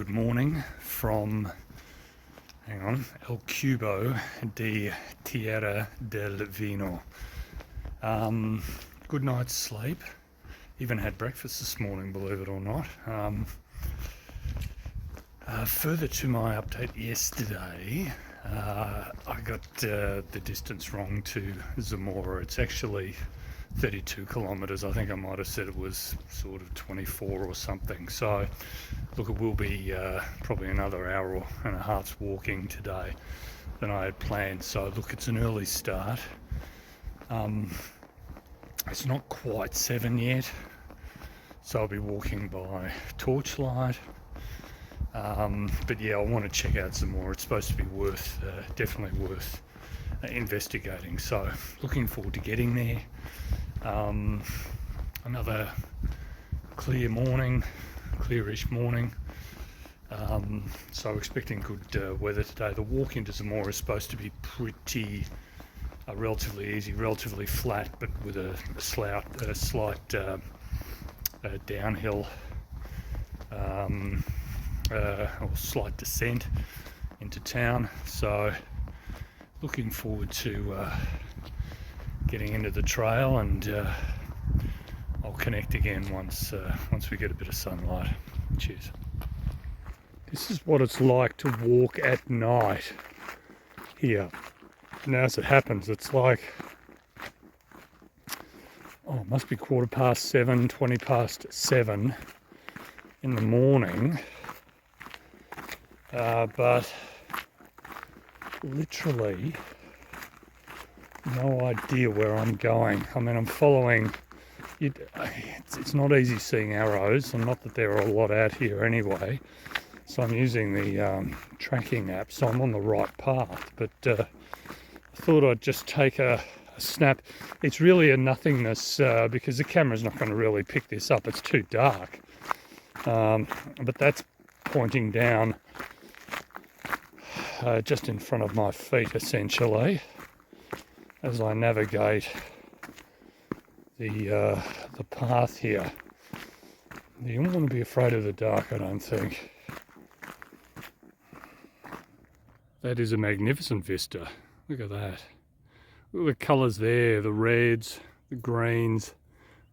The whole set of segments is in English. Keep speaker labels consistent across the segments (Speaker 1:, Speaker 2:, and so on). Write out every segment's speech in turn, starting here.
Speaker 1: good morning from, El Cubo de Tierra del Vino. Good night's sleep. Even had breakfast this morning, believe it or not. Further to my update yesterday, I got the distance wrong to Zamora. It's actually 32 kilometres. I think I might have said it was sort of 24 or something. So look, it will be probably another hour and a half's walking today than I had planned. So look, it's an early start. It's not quite 7 yet, so I'll be walking by torchlight. But yeah, I want to check out some more. It's supposed to be definitely worth investigating. So looking forward to getting there. Another clear morning, clearish morning. So expecting good weather today. The walk into Zamora is supposed to be pretty relatively easy, relatively flat, but with a slight downhill or slight descent into town. So looking forward to getting into the trail, and I'll connect again once we get a bit of sunlight. Cheers. This is what it's like to walk at night here. Now, as it happens, it's like, it must be 7:15, 7:20 in the morning, but literally no idea where I'm going. I mean, I'm following it. It's not easy seeing arrows, and not that there are a lot out here anyway. So I'm using the tracking app, so I'm on the right path. But I thought I'd just take a snap. It's really a nothingness because the camera's not going to really pick this up. It's too dark. But that's pointing down just in front of my feet, essentially, as I navigate the path here. You don't want to be afraid of the dark, I don't think. That is a magnificent vista. Look at that. Look at the colours there, the reds, the greens,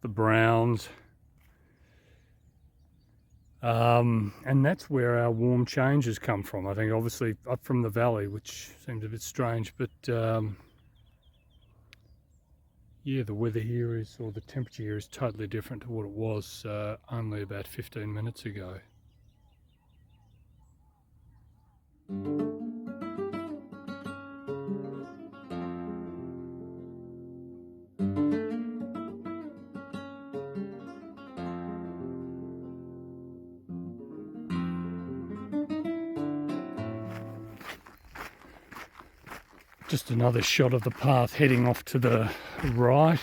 Speaker 1: the browns. And that's where our warm changes come from. I think obviously up from the valley, which seems a bit strange, but yeah, the weather here or the temperature here is totally different to what it was only about 15 minutes ago. Just another shot of the path heading off to the right.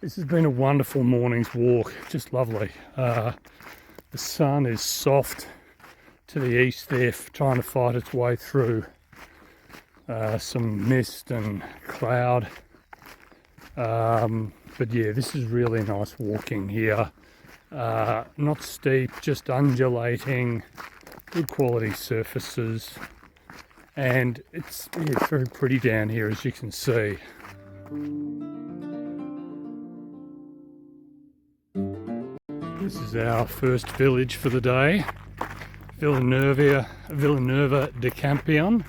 Speaker 1: This has been a wonderful morning's walk, just lovely. The sun is soft to the east there, trying to fight its way through some mist and cloud. But yeah, this is really nice walking here. Not steep, just undulating, good quality surfaces. And it's very pretty down here, as you can see. This is our first village for the day, Villanueva de Campion,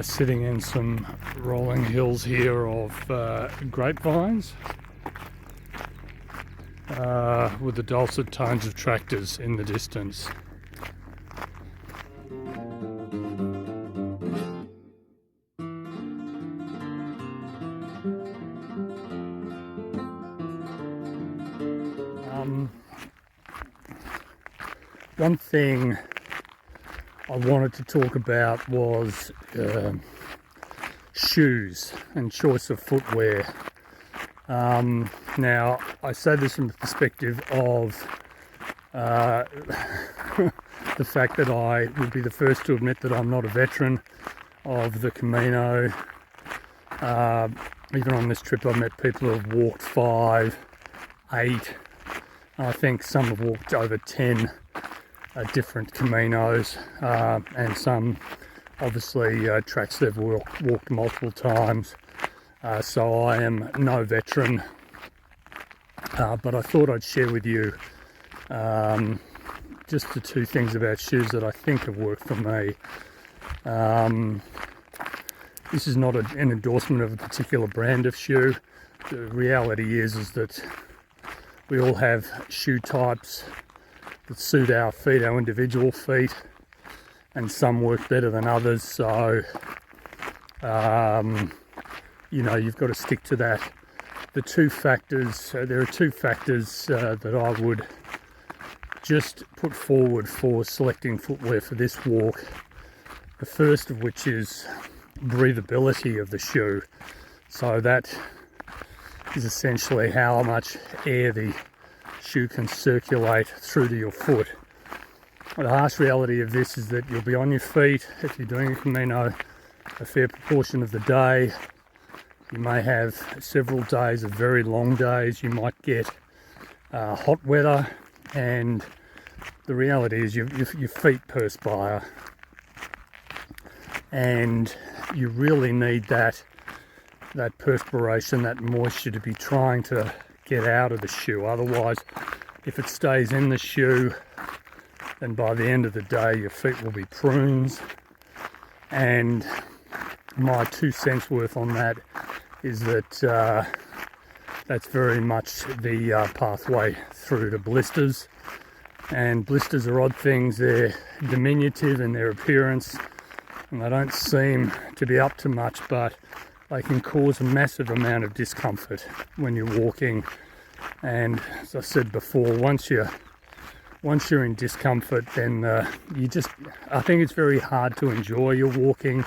Speaker 1: sitting in some rolling hills here of grapevines, with the dulcet tones of tractors in the distance. One thing I wanted to talk about was shoes and choice of footwear. Now, I say this from the perspective of the fact that I would be the first to admit that I'm not a veteran of the Camino. Even on this trip, I've met people who have walked 5, 8, I think some have walked over 10 different Caminos, and some obviously tracks they've walked multiple times. So I am no veteran, but I thought I'd share with you just the two things about shoes that I think have worked for me. This is not an endorsement of a particular brand of shoe. The reality is that we all have shoe types that suit our feet, our individual feet, and some work better than others. So, you know, you've got to stick to that. The two factors, there are two factors that I would just put forward for selecting footwear for this walk. The first of which is breathability of the shoe. So that is essentially how much air the shoe can circulate through to your foot. The harsh reality of this is that you'll be on your feet if you're doing a Camino a fair proportion of the day. You may have several days of very long days. You might get hot weather, and the reality is your feet perspire, and you really need that perspiration, that moisture to be trying to get out of the shoe. Otherwise, if it stays in the shoe, then by the end of the day your feet will be prunes. And my 2 cents worth on that is that that's very much the pathway through to blisters. And blisters are odd things. They're diminutive in their appearance, and they don't seem to be up to much, but they can cause a massive amount of discomfort when you're walking. And as I said before, once you're in discomfort, then I think it's very hard to enjoy your walking,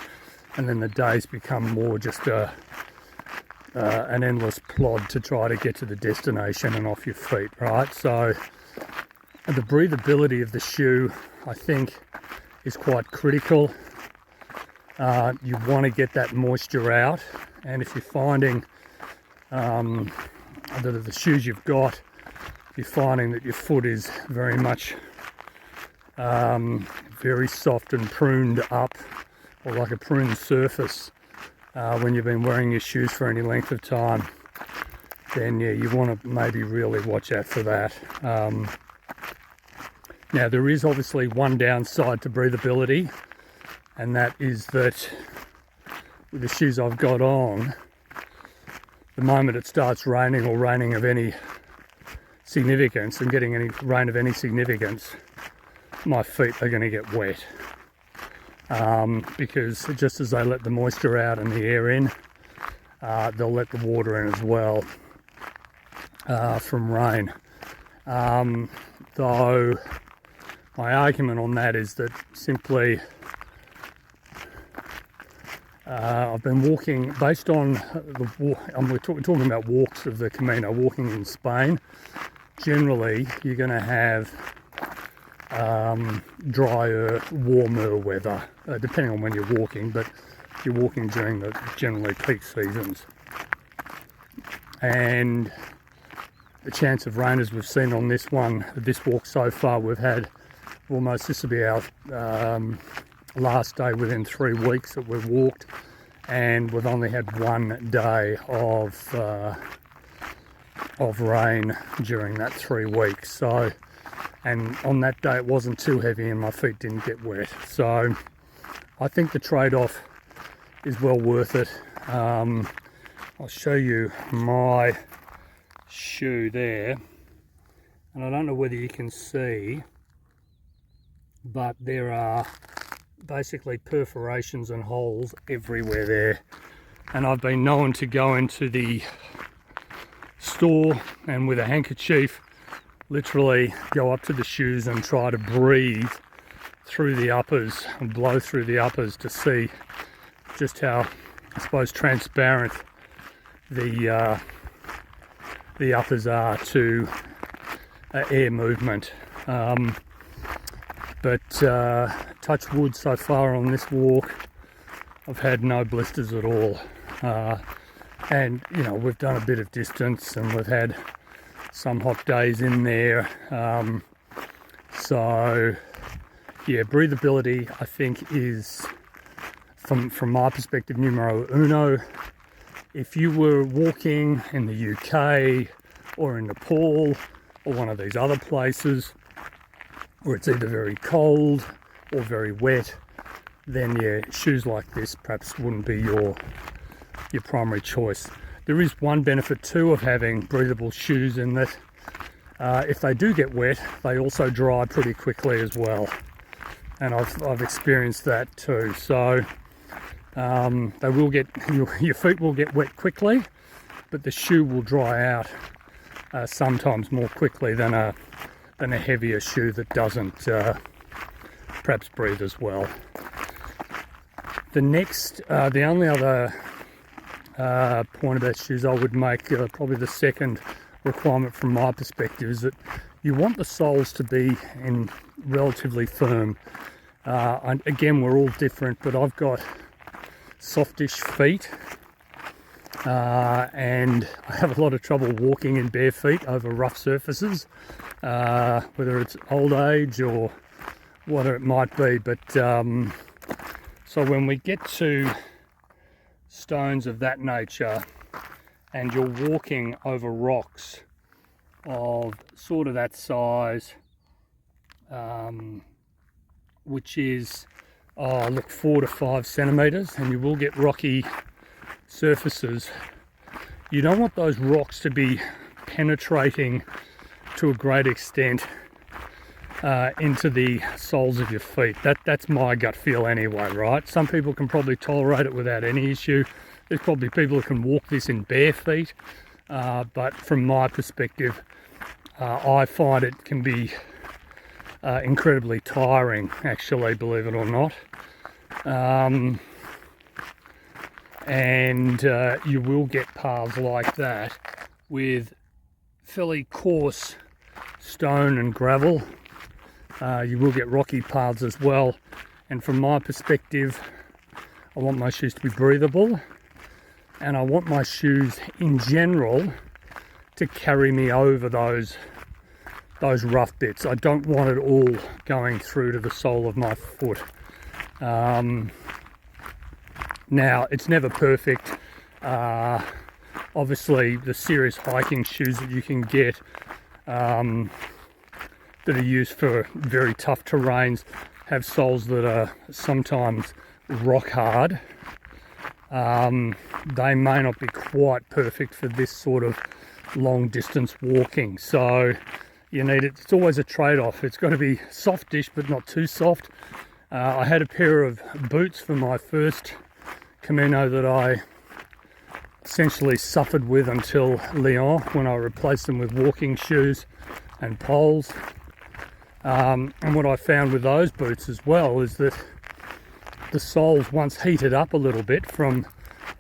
Speaker 1: and then the days become more just an endless plod to try to get to the destination and off your feet, right? So the breathability of the shoe, I think, is quite critical. You want to get that moisture out, and if you're finding that the shoes you've got, you're finding that your foot is very much very soft and pruned up, or like a pruned surface, when you've been wearing your shoes for any length of time, then yeah, you want to maybe really watch out for that. Now, there is obviously one downside to breathability, and that is that with the shoes I've got on, the moment it starts raining, or raining of any significance, and getting any rain of any significance, my feet are going to get wet, because just as they let the moisture out and the air in, they'll let the water in as well from rain. Though my argument on that is that simply I've been walking based on we're talking about walks of the Camino, walking in Spain. Generally, you're going to have drier, warmer weather, depending on when you're walking, but you're walking during the generally peak seasons. And the chance of rain, as we've seen on this walk so far, we've had almost, this will be our last day within 3 weeks that we've walked, and we've only had 1 day of rain during that 3 weeks. So, and on that day it wasn't too heavy and my feet didn't get wet. So I think the trade-off is well worth it. I'll show you my shoe there, and I don't know whether you can see, but there are basically perforations and holes everywhere there. And I've been known to go into the store and with a handkerchief literally go up to the shoes and try to breathe through the uppers and blow through the uppers to see just how, I suppose, transparent the uppers are to air movement. But touch wood, so far on this walk I've had no blisters at all. And you know, we've done a bit of distance and we've had some hot days in there, so yeah, breathability I think is, from my perspective, numero uno. If you were walking in the UK or in Nepal or one of these other places where it's either very cold or very wet, then yeah, shoes like this perhaps wouldn't be your primary choice. There is one benefit too of having breathable shoes in that if they do get wet, they also dry pretty quickly as well. And I've experienced that too. So they will get, your feet will get wet quickly, but the shoe will dry out sometimes more quickly than a heavier shoe that doesn't perhaps breathe as well. The next, the only other point about shoes I would make, probably the second requirement from my perspective, is that you want the soles to be in relatively firm. And again, we're all different, but I've got softish feet and I have a lot of trouble walking in bare feet over rough surfaces, whether it's old age or whatever it might be. But so when we get to stones of that nature and you're walking over rocks of sort of that size, which is look 4 to 5 centimeters, and you will get rocky surfaces. You don't want those rocks to be penetrating to a great extent into the soles of your feet. That's my gut feel anyway, right? Some people can probably tolerate it without any issue. There's probably people who can walk this in bare feet, but from my perspective, I find it can be incredibly tiring, actually, believe it or not. And you will get paths like that with fairly coarse stone and gravel. You will get rocky paths as well. And from my perspective, I want my shoes to be breathable, and I want my shoes in general to carry me over those rough bits. I don't want it all going through to the sole of my foot. Now, it's never perfect. Obviously, the serious hiking shoes that you can get that are used for very tough terrains have soles that are sometimes rock hard. They may not be quite perfect for this sort of long distance walking, so you need it. It's always a trade-off. It's got to be softish but not too soft. I had a pair of boots for my first Camino that I essentially suffered with until Lyon, when I replaced them with walking shoes and poles. And what I found with those boots as well is that the soles, once heated up a little bit from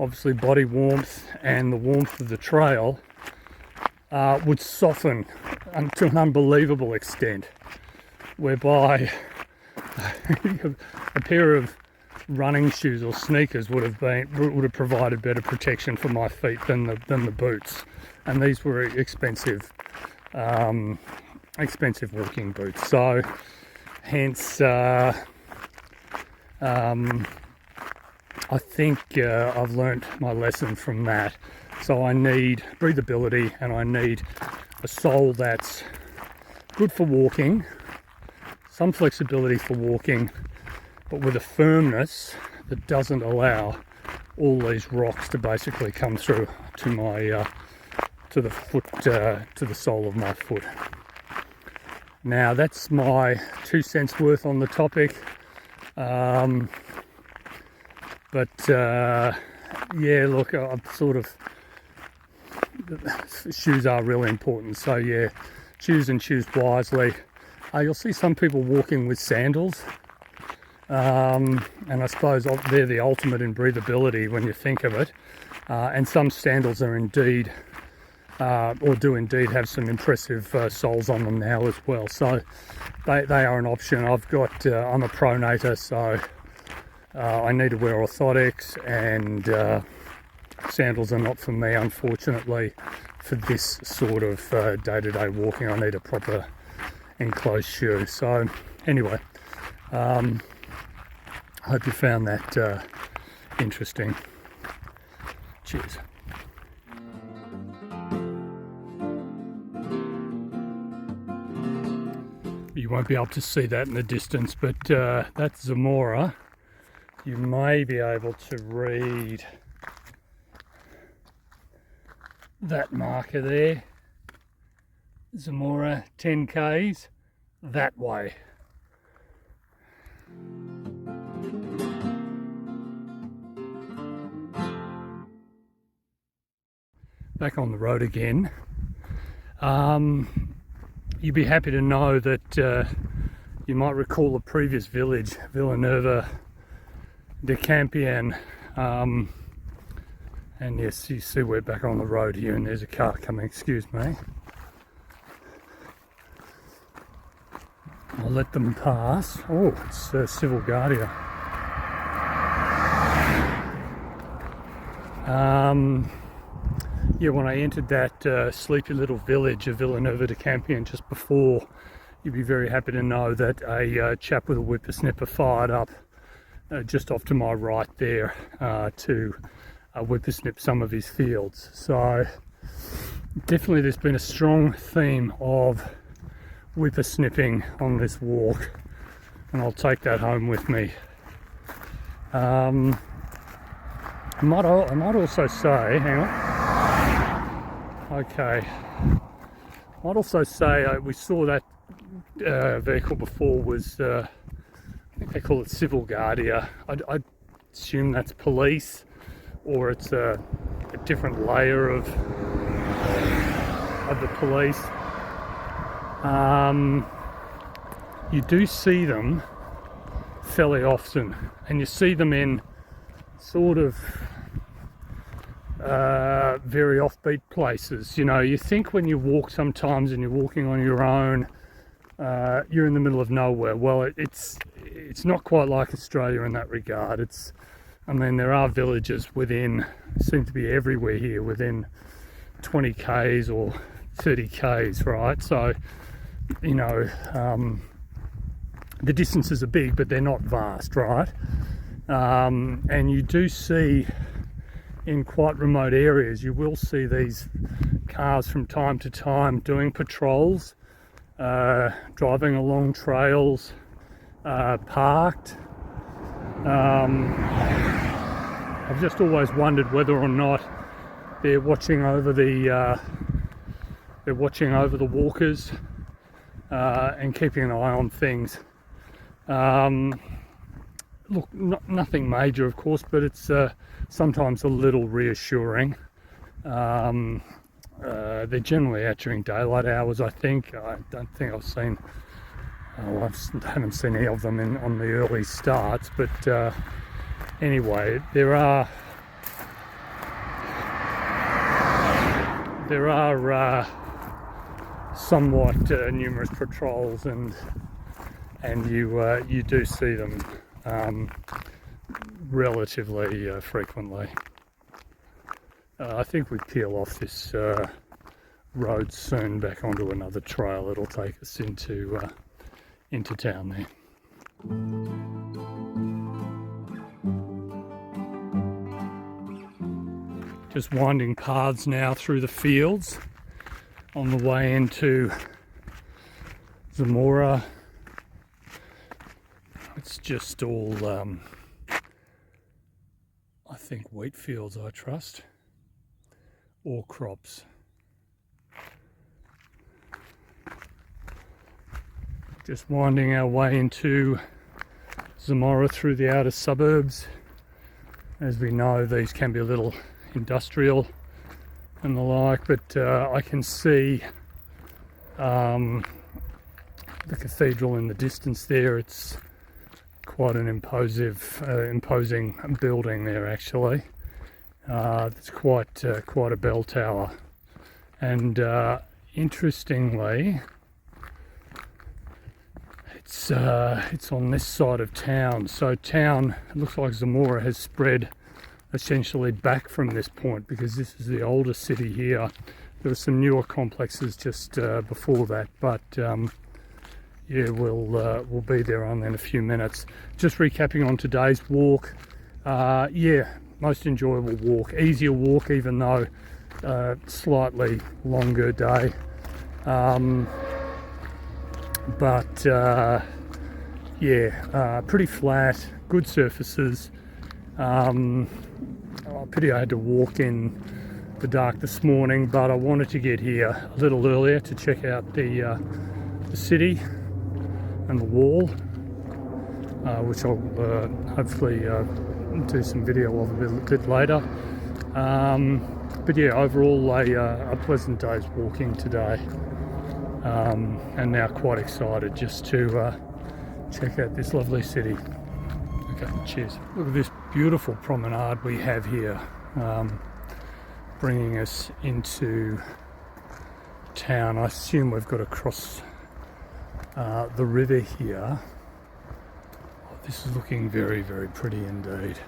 Speaker 1: obviously body warmth and the warmth of the trail, would soften to an unbelievable extent, whereby a pair of running shoes or sneakers would have provided better protection for my feet than the boots. And these were expensive walking boots. So hence I think I've learnt my lesson from that. So I need breathability, and I need a sole that's good for walking, some flexibility for walking, but with a firmness that doesn't allow all these rocks to basically come through to my to the foot, to the sole of my foot. Now that's my 2 cents worth on the topic. Yeah, look, I'm sort of, shoes are really important. So yeah, choose wisely. You'll see some people walking with sandals, and I suppose they're the ultimate in breathability when you think of it. And some sandals are indeed, or do indeed have some impressive soles on them now as well. So they are an option. I'm a pronator, so I need to wear orthotics, and sandals are not for me, unfortunately, for this sort of day-to-day walking. I need a proper enclosed shoe. So anyway, I hope you found that interesting. Cheers. You won't be able to see that in the distance, but that's Zamora. You may be able to read that marker there. Zamora 10 k's that way. Back on the road again. You'd be happy to know that you might recall the previous village, Villanova de Campion, and yes, you see we're back on the road here, and there's a car coming, excuse me. I'll let them pass. Oh, it's Civil Guardia. Yeah, when I entered that sleepy little village of Villanova de Campion just before, you'd be very happy to know that a chap with a whippersnapper fired up just off to my right there to whippersnip some of his fields. So definitely there's been a strong theme of whippersnipping on this walk, and I'll take that home with me. I might also say, hang on. Okay, might also say we saw that vehicle before was, I think they call it Civil Guardia. I assume that's police, or it's a different layer of the police. You do see them fairly often, and you see them in sort of very offbeat places. You know, you think when you walk sometimes and you're walking on your own, you're in the middle of nowhere. Well, it's not quite like Australia in that regard. I mean, there are villages within, seem to be everywhere here, within 20 k's or 30 k's, right? So, you know, the distances are big, but they're not vast, right? And you do see in quite remote areas, you will see these cars from time to time doing patrols, driving along trails, parked. I've just always wondered whether or not they're watching over the walkers and keeping an eye on things. Look, nothing major, of course, but it's sometimes a little reassuring. They're generally out during daylight hours, I think. I don't think I've seen, I haven't seen any of them on the early starts, but anyway, there are somewhat numerous patrols, and you do see them relatively frequently. I think we peel off this road soon back onto another trail. It'll take us into town there. Just winding paths now through the fields on the way into Zamora. It's just all, I think, wheat fields, I trust, or crops. Just winding our way into Zamora through the outer suburbs. As we know, these can be a little industrial and the like, but I can see the cathedral in the distance there. It's quite an imposing building there, actually. It's quite a bell tower, and interestingly, it's on this side of town. So town, it looks like Zamora has spread essentially back from this point, because this is the older city here. There were some newer complexes just before that, but yeah, we'll be there only in a few minutes. Just recapping on today's walk. Yeah, most enjoyable walk, easier walk, even though slightly longer day. But yeah, pretty flat, good surfaces. Pity I had to walk in the dark this morning, but I wanted to get here a little earlier to check out the city and the wall, which I'll hopefully do some video of a bit later. But yeah, overall a pleasant day's walking today, and now quite excited just to check out this lovely city. Okay, cheers. Look at this beautiful promenade we have here, bringing us into town. I assume we've got to cross the river here. Oh, this is looking very, very pretty indeed.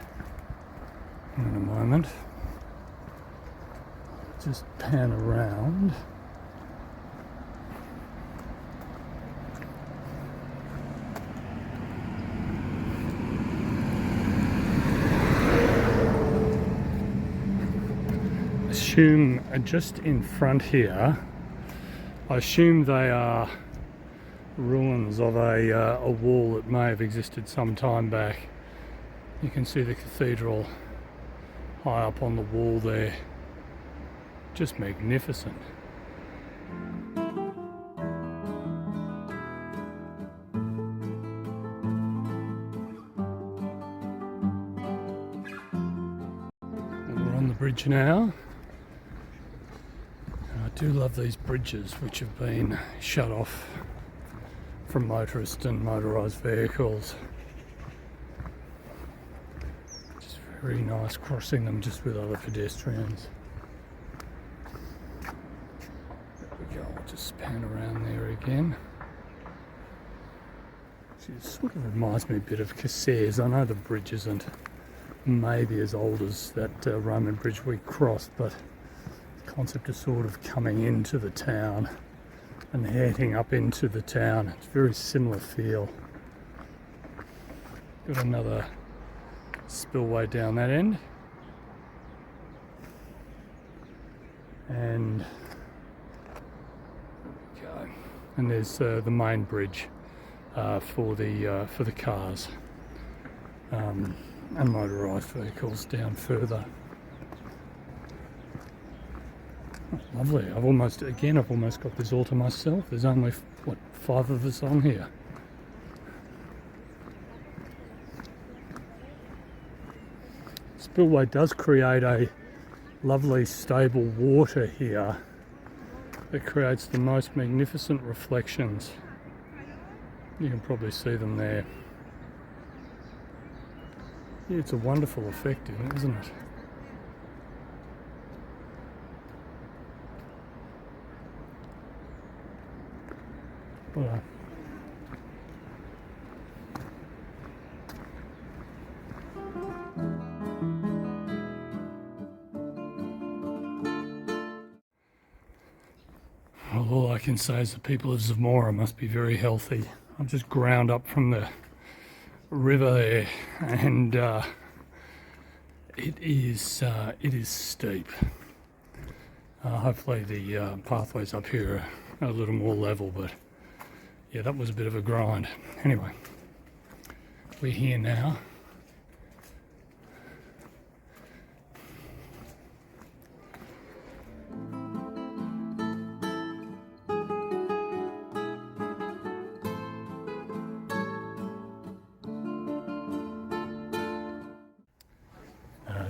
Speaker 1: In a moment, just pan around. Assume just in front here, I assume they are ruins of a wall that may have existed some time back. You can see the cathedral high up on the wall there. Just magnificent. We're on the bridge now. I do love these bridges which have been shut off from motorists and motorised vehicles. Just very nice crossing them just with other pedestrians. There we go, I'll just pan around there again. It sort of reminds me a bit of Caceres. I know the bridge isn't maybe as old as that Roman bridge we crossed, but the concept of sort of coming into the town and heading up into the town, it's a very similar feel. Got another spillway down that end, and okay, and there's the main bridge for the cars and motorised vehicles down further. Oh, lovely. I've almost got this all to myself. There's only, what, 5 of us on here. Spillway does create a lovely stable water here that creates the most magnificent reflections. You can probably see them there. Yeah, it's a wonderful effect, isn't it? Well, all I can say is the people of Zamora must be very healthy. I've just ground up from the river there, and it is steep. Hopefully the pathways up here are a little more level, but yeah, that was a bit of a grind. Anyway, we're here now.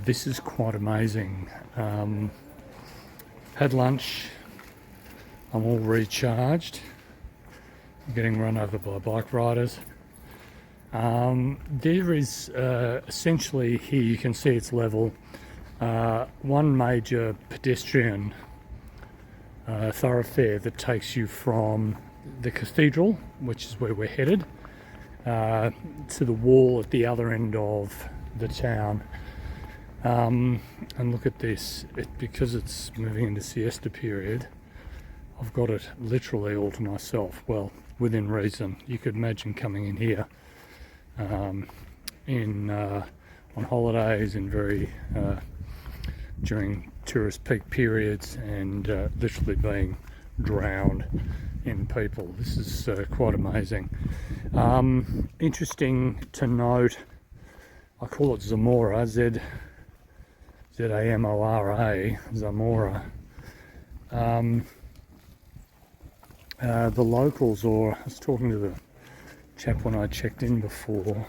Speaker 1: This is quite amazing. Had lunch, I'm all recharged. I'm getting run over by bike riders. There is essentially, here you can see it's level, one major pedestrian thoroughfare that takes you from the cathedral, which is where we're headed, to the wall at the other end of the town. And look at this, because it's moving into siesta period, I've got it literally all to myself. Well, within reason. You could imagine coming in here on holidays and during tourist peak periods, and literally being drowned in people. This is quite amazing. Interesting to note, I call it Zamora, Z-A-M-O-R-A, Zamora. The locals, or I was talking to the chap when I checked in before,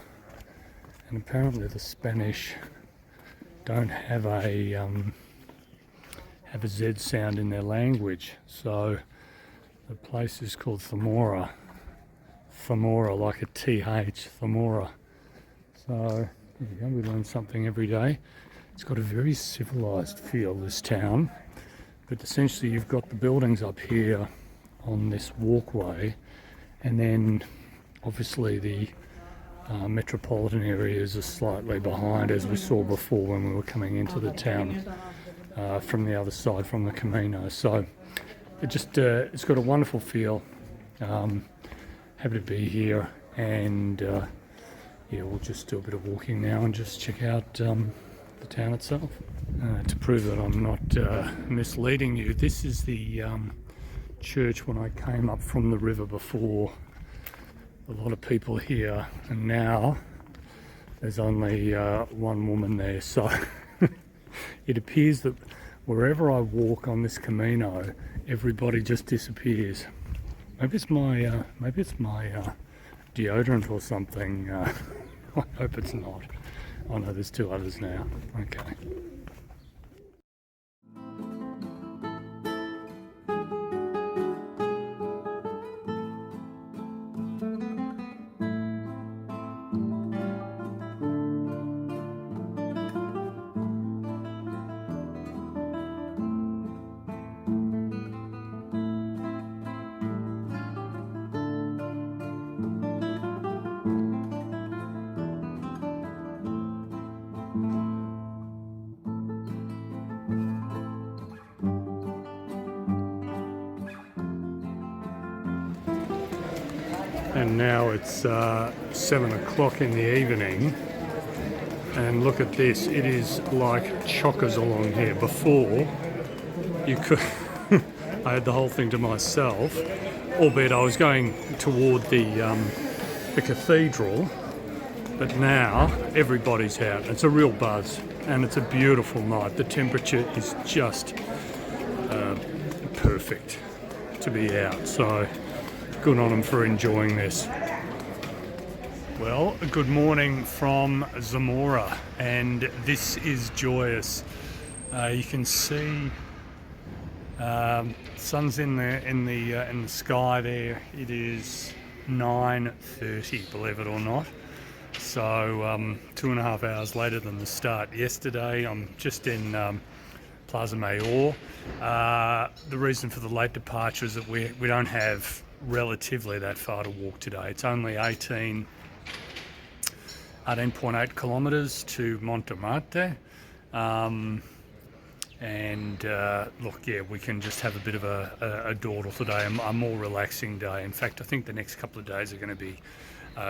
Speaker 1: and apparently the Spanish don't have a Z sound in their language, so the place is called Zamora, like a TH, Zamora. So there you go, we learn something every day. It's got a very civilized feel, this town, but essentially you've got the buildings up here on this walkway, and then obviously the metropolitan areas are slightly behind, as we saw before when we were coming into the town from the other side, from the Camino. So it's got a wonderful feel. Happy to be here, and yeah, we'll just do a bit of walking now and just check out the town itself. To prove that I'm not misleading you, this is the church when I came up from the river before. A lot of people here, and now there's only one woman there, so it appears that wherever I walk on this Camino, everybody just disappears. Maybe it's my deodorant or something. I hope it's not. Oh no, there's two others now. Okay. And now it's 7 o'clock in the evening, and look at this, it is like chockers along here. Before, you could I had the whole thing to myself, albeit I was going toward the cathedral, but now everybody's out. It's a real buzz, and it's a beautiful night. The temperature is just perfect to be out, so good on them for enjoying this. Well, good morning from Zamora, and this is joyous. You can see sun's in the sky there. It is 9:30, believe it or not. So 2.5 hours later than the start yesterday. I'm just in Plaza Mayor. The reason for the late departure is that we don't have relatively that far to walk today. It's only 18.8 kilometres to Montamarta. Look, yeah, we can just have a bit of a dawdle today, a more relaxing day. In fact, I think the next couple of days are going to be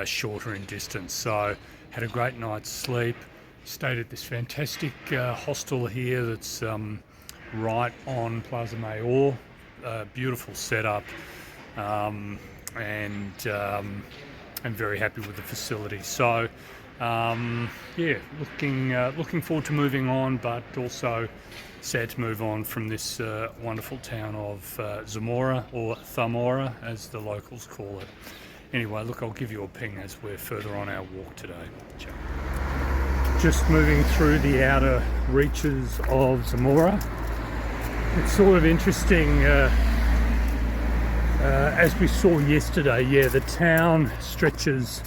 Speaker 1: shorter in distance. So had a great night's sleep, stayed at this fantastic hostel here that's right on Plaza Mayor. Beautiful setup. I'm very happy with the facility. So yeah, looking forward to moving on, but also sad to move on from this wonderful town of Zamora, or Zamora as the locals call it. Anyway, look, I'll give you a ping as we're further on our walk today. Ciao. Just moving through the outer reaches of Zamora. It's sort of interesting, as we saw yesterday, yeah, the town stretches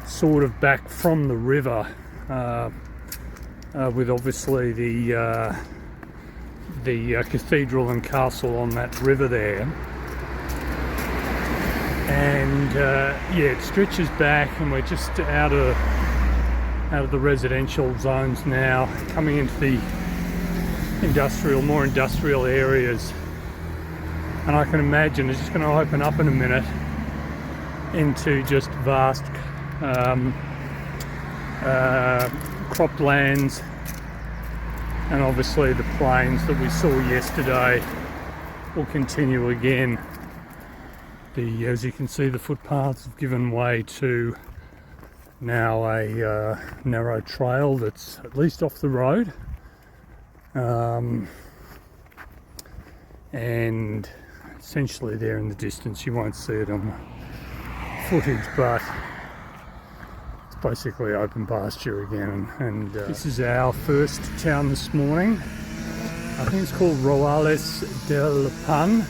Speaker 1: sort of back from the river, with obviously the cathedral and castle on that river there, and yeah, it stretches back, and we're just out of the residential zones now, coming into the more industrial areas. And I can imagine it's just going to open up in a minute, into just vast croplands, and obviously the plains that we saw yesterday will continue again. As you can see, the footpaths have given way to now a narrow trail that's at least off the road, and essentially there in the distance, you won't see it on the footage, but it's basically open pasture again. And this is our first town this morning. I think it's called Roales del Pan,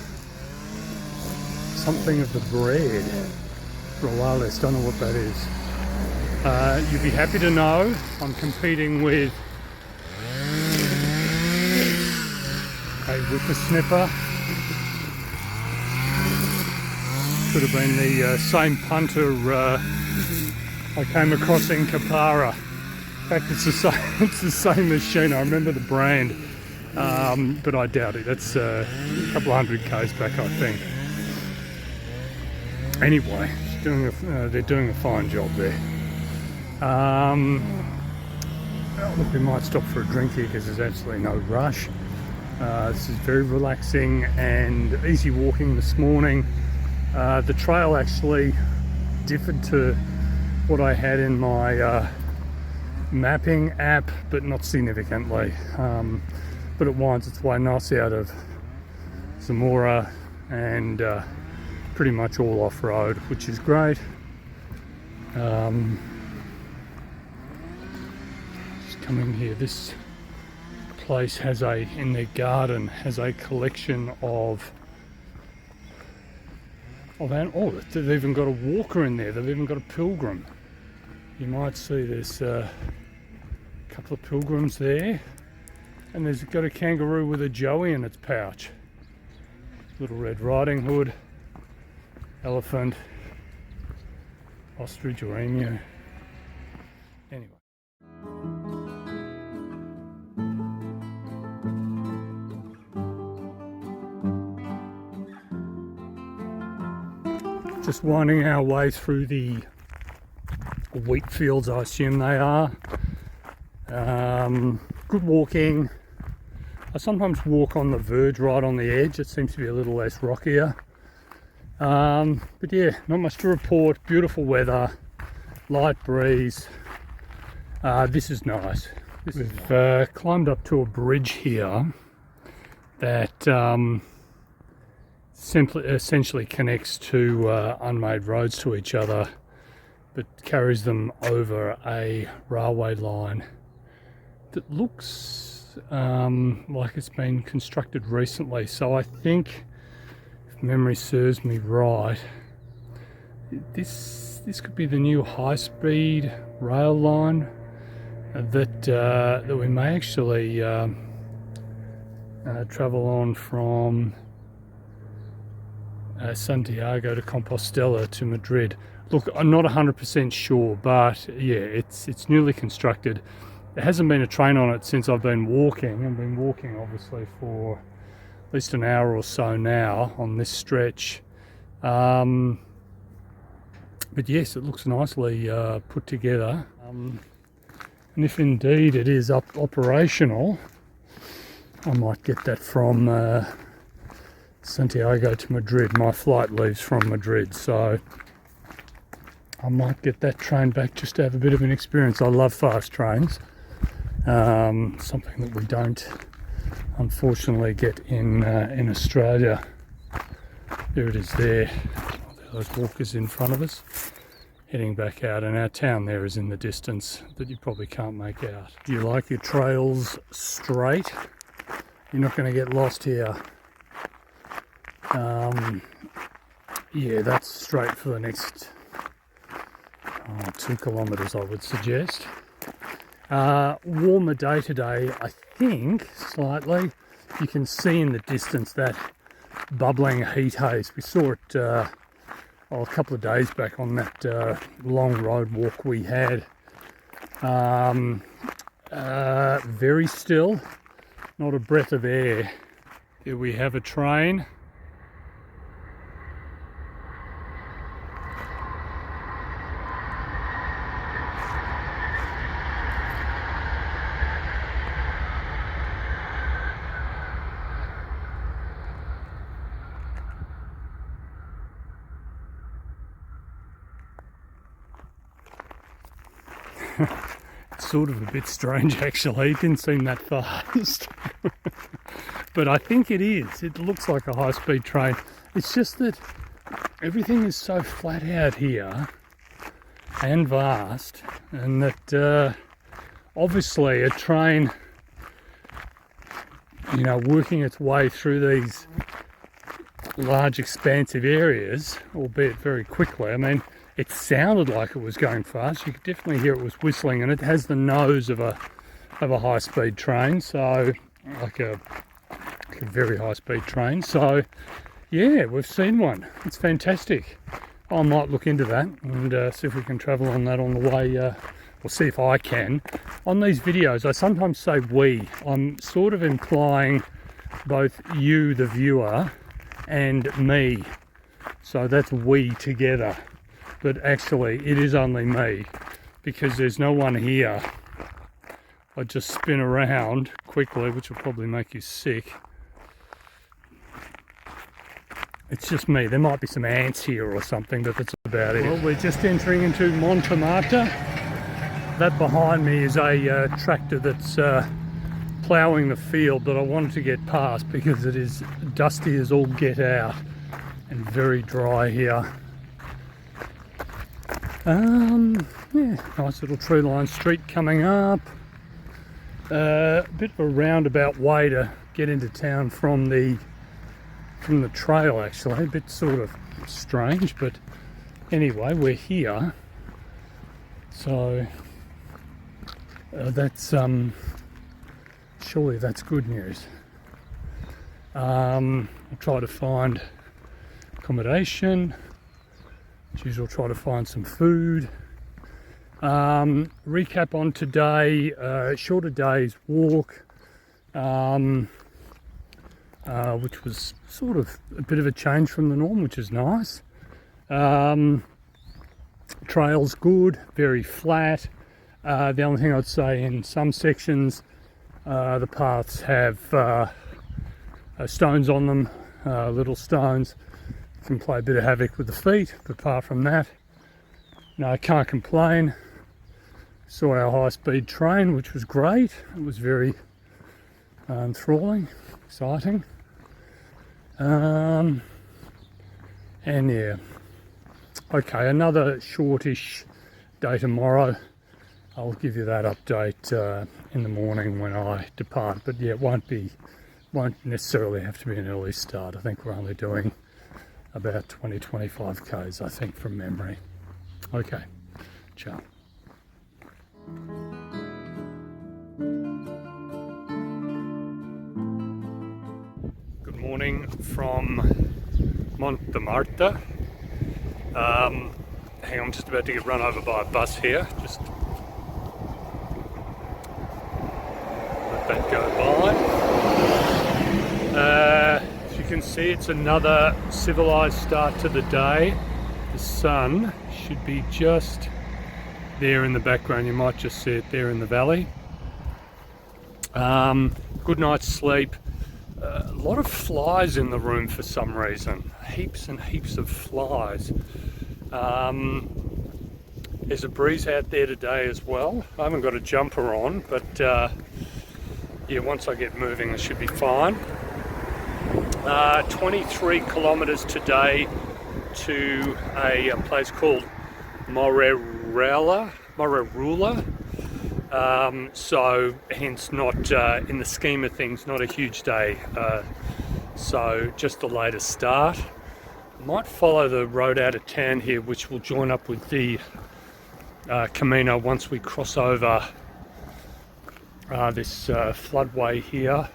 Speaker 1: something of the bread. Roales, don't know what that is. You'd be happy to know I'm competing with a whippersnapper. Could have been the same punter I came across in Tabara. In fact, it's the same machine. I remember the brand, but I doubt it. That's a couple of hundred k's back, I think. Anyway, they're doing a fine job there. Look, we might stop for a drink here because there's absolutely no rush. This is very relaxing and easy walking this morning. The trail actually differed to what I had in my mapping app, but not significantly. But it winds its way nicely out of Zamora and pretty much all off-road, which is great. Just coming here, this place has in their garden has a collection of they've even got a walker in there. They've even got a pilgrim. You might see there's a couple of pilgrims there, and there's got a kangaroo with a joey in its pouch. Little Red Riding Hood, elephant, ostrich or emu. Anyway. Just winding our way through the wheat fields, I assume they are. Good walking. I sometimes walk on the verge, right on the edge. It seems to be a little less rockier. But yeah, not much to report. Beautiful weather, light breeze. This is nice. We've climbed up to a bridge here that essentially connects two unmade roads to each other, but carries them over a railway line that looks like it's been constructed recently. So I think, if memory serves me right, this could be the new high-speed rail line that we may actually travel on from Santiago de Compostella to Madrid. Look, I'm not 100% sure, but yeah, it's newly constructed. There hasn't been a train on it since I've been walking. I've been walking obviously for at least an hour or so now on this stretch. But yes, it looks nicely put together. And if indeed it is operational, I might get that from Santiago to Madrid. My flight leaves from Madrid, so I might get that train back just to have a bit of an experience. I love fast trains, something that we don't unfortunately get in Australia. There it is there. Those walkers in front of us heading back out, and our town there is in the distance that you probably can't make out. Do you like your trails straight? You're not going to get lost here. Yeah, that's straight for the next 2 kilometres, I would suggest. Warmer day today, I think, slightly. You can see in the distance that bubbling heat haze. We saw it a couple of days back on that long road walk we had. Very still, not a breath of air. Here we have a train. It's sort of a bit strange actually, it didn't seem that fast. But I think it is. It looks like a high-speed train. It's just that everything is so flat out here and vast, and that obviously a train, you know, working its way through these large expansive areas, albeit very quickly. I mean, it sounded like it was going fast. You could definitely hear it was whistling, and it has the nose of a high-speed train, so like a very high-speed train. So yeah, we've seen one. It's fantastic. I might look into that and see if we can travel on that on the way, or see if I can. On these videos, I sometimes say we. I'm sort of implying both you, the viewer, and me. So that's we together. But actually, it is only me, because there's no one here. I just spin around quickly, which will probably make you sick. It's just me. There might be some ants here or something, but that's about it. Well, we're just entering into Montamarta. That behind me is a tractor that's ploughing the field that I wanted to get past because it is dusty as all get out and very dry here. Yeah, nice little tree-lined street coming up. A bit of a roundabout way to get into town from the trail, actually. A bit sort of strange, but anyway, we're here. So that's surely that's good news. I'll try to find accommodation. As usual, try to find some food. Recap on today, shorter day's walk, which was sort of a bit of a change from the norm, which is nice. Trail's good, very flat. The only thing I'd say, in some sections the paths have stones on them, little stones. Can play a bit of havoc with the feet, but apart from that, no, I can't complain. Saw our high-speed train, which was great. It was very enthralling, exciting. And yeah, okay, another shortish day tomorrow. I'll give you that update in the morning when I depart, but yeah, it won't necessarily have to be an early start. I think we're only doing about 20-25 k's, I think, from memory. Okay, ciao. Good morning from Montamarta. Hang on, I'm just about to get run over by a bus here. Just let that go by. As you can see, it's another civilized start to the day. The sun should be just there in the background. You might just see it there in the valley. Good night's sleep. A lot of flies in the room for some reason. Heaps and heaps of flies. There's a breeze out there today as well. I haven't got a jumper on, but yeah, once I get moving I should be fine. 23 kilometers today to a place called Moreruela. So hence not, in the scheme of things, not a huge day. So just a later start. Might follow the road out of town here, which will join up with the Camino once we cross over this floodway here.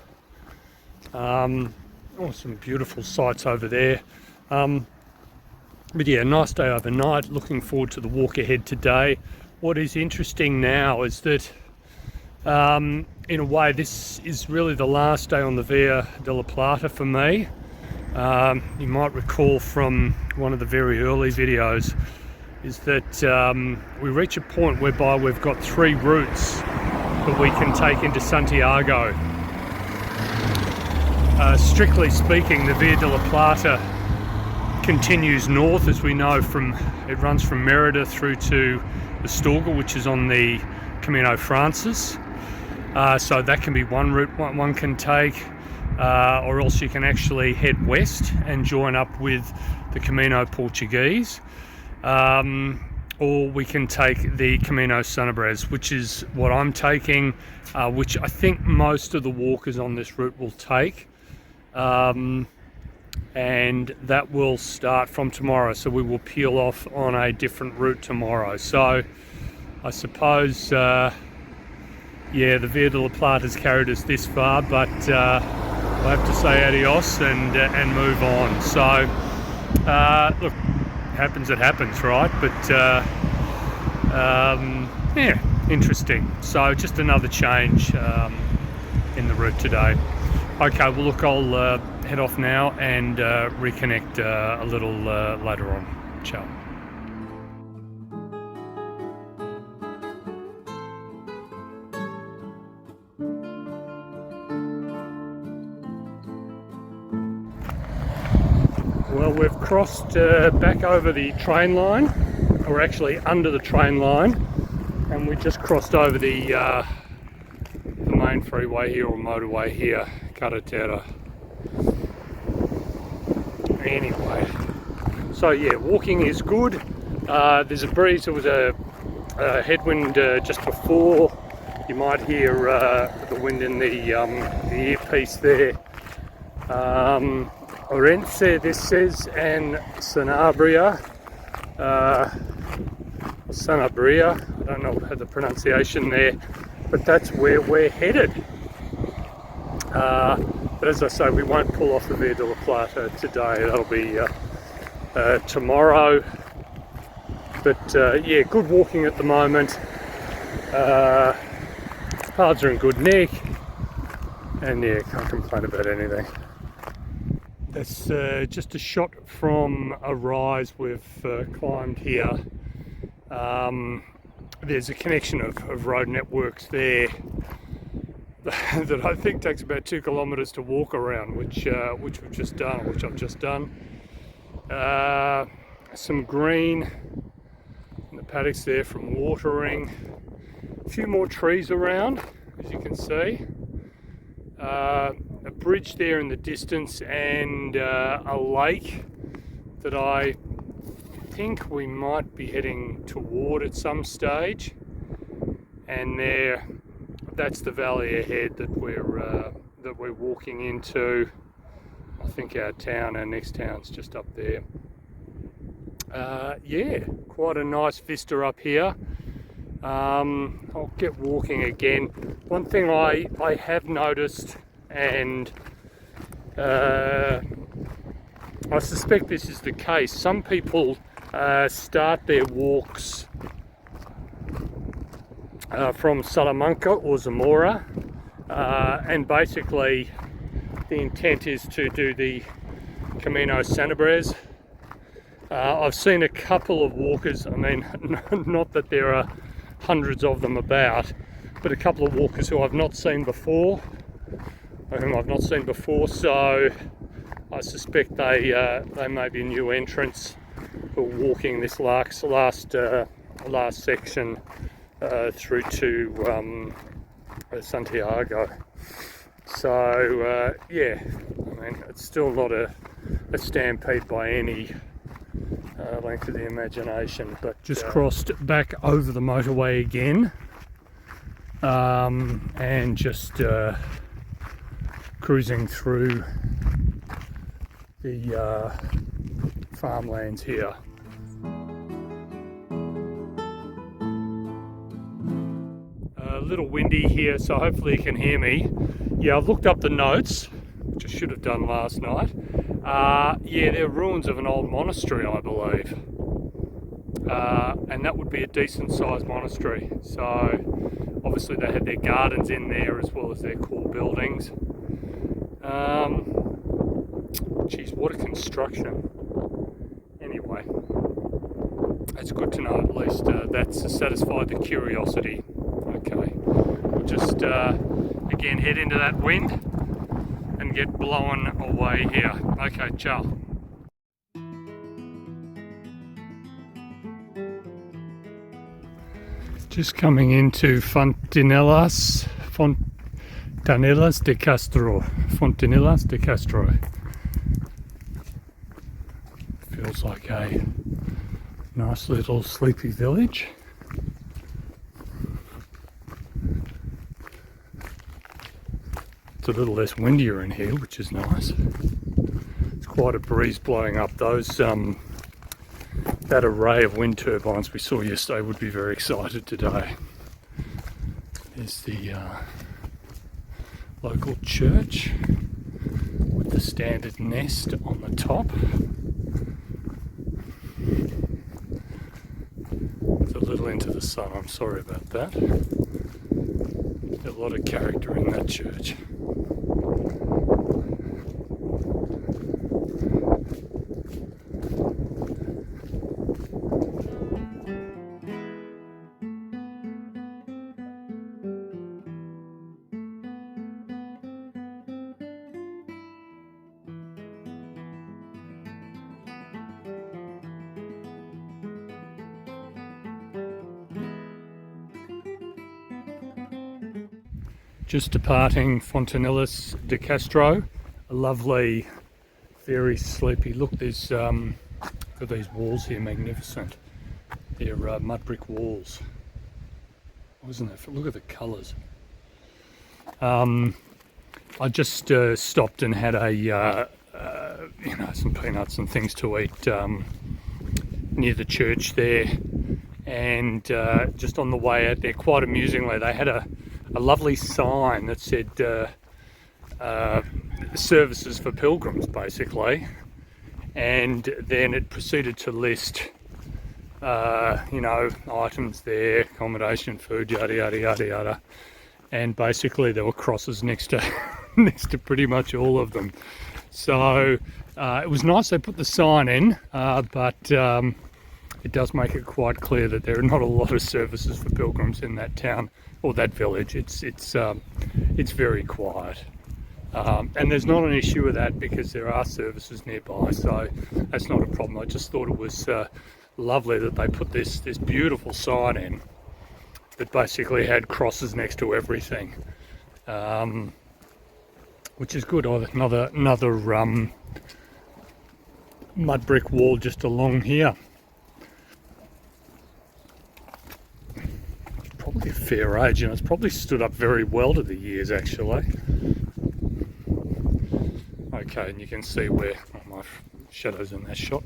Speaker 1: Oh, some beautiful sights over there. But yeah, nice day overnight. Looking forward to the walk ahead today. What is interesting now is that in a way this is really the last day on the Via de la Plata for me. You might recall from one of the very early videos is that we reach a point whereby we've got 3 routes that we can take into Santiago. Strictly speaking, the Via de la Plata continues north, as we know, it runs from Merida through to the Sturga, which is on the Camino Francis. So that can be one route one can take, or else you can actually head west and join up with the Camino Portuguese. Or we can take the Camino Sanabrés, which is what I'm taking, which I think most of the walkers on this route will take. And that will start from tomorrow, so we will peel off on a different route tomorrow. So I suppose, yeah, the Via de la Plata has carried us this far, but we'll have to say adios and move on. So, look, happens, it happens, right? But yeah, interesting. So just another change in the route today. Okay, well look, I'll head off now and reconnect a little later on. Ciao. Well, we've crossed back over the train line, or actually under the train line, and we just crossed over the main freeway here, or motorway here, Carretera. Anyway, so yeah, walking is good. There's a breeze. There was a headwind just before. You might hear the wind in the earpiece there. Orense, this says, and Sanabria, Sanabria, I don't know the pronunciation there, but that's where we're headed. But as I say, we won't pull off the Via de la Plata today, that'll be tomorrow. But yeah, good walking at the moment. Paths are in good nick, and yeah, can't complain about anything. That's just a shot from a rise we've climbed here. There's a connection of road networks there that I think takes about 2 kilometres to walk around, which I've just done. Some green in the paddocks there from watering. A few more trees around, as you can see. A bridge there in the distance, and a lake that I think we might be heading toward at some stage. And that's the valley ahead that we're walking into. I think our next town's just up there. Yeah, quite a nice vista up here. I'll get walking again. One thing I have noticed, and I suspect this is the case, some people start their walks from Salamanca or Zamora, and basically the intent is to do the Camino Sanabrés. I've seen a couple of walkers, I mean, not that there are hundreds of them about, but a couple of walkers who I've not seen before, so I suspect they may be new entrants who are walking this last section through to Santiago. So yeah, I mean, it's still not a stampede by any length of the imagination, but just crossed back over the motorway again, and just cruising through the farmlands here. A little windy here, so hopefully you can hear me. Yeah, I've looked up the notes, which I should have done last night. Yeah, they're ruins of an old monastery, I believe. And that would be a decent sized monastery. So obviously they had their gardens in there as well as their core buildings. Geez, what a construction. Anyway, that's good to know, at least that's satisfied the curiosity. Okay, we'll just again head into that wind and get blown away here. Okay, ciao. Just coming into Fontanillas de Castro. Fontanillas de Castro. Feels like a nice little sleepy village. It's a little less windier in here, which is nice. It's quite a breeze blowing up. Those that array of wind turbines we saw yesterday would be very excited today. There's the local church with the standard nest on the top. It's a little into the sun, I'm sorry about that. There's a lot of character in that church. Just departing Fontanillas de Castro, a lovely, very sleepy. Look, there's look at these walls here, magnificent. They're mud brick walls. Wasn't it? Look at the colours. I just stopped and had a some peanuts and things to eat near the church there, and just on the way out there, quite amusingly, they had a lovely sign that said services for pilgrims, basically, and then it proceeded to list items there, accommodation, food, yada yada yada yada, and basically there were crosses next to next to pretty much all of them. So it was nice they put the sign in, but it does make it quite clear that there are not a lot of services for pilgrims in that town or that village. It's very quiet, and there's not an issue with that because there are services nearby, so that's not a problem. I just thought it was lovely that they put this beautiful sign in that basically had crosses next to everything, which is good. Another mud brick wall just along here. Probably a fair age, it's probably stood up very well to the years, actually. Okay, and you can see where my shadow's in that shot.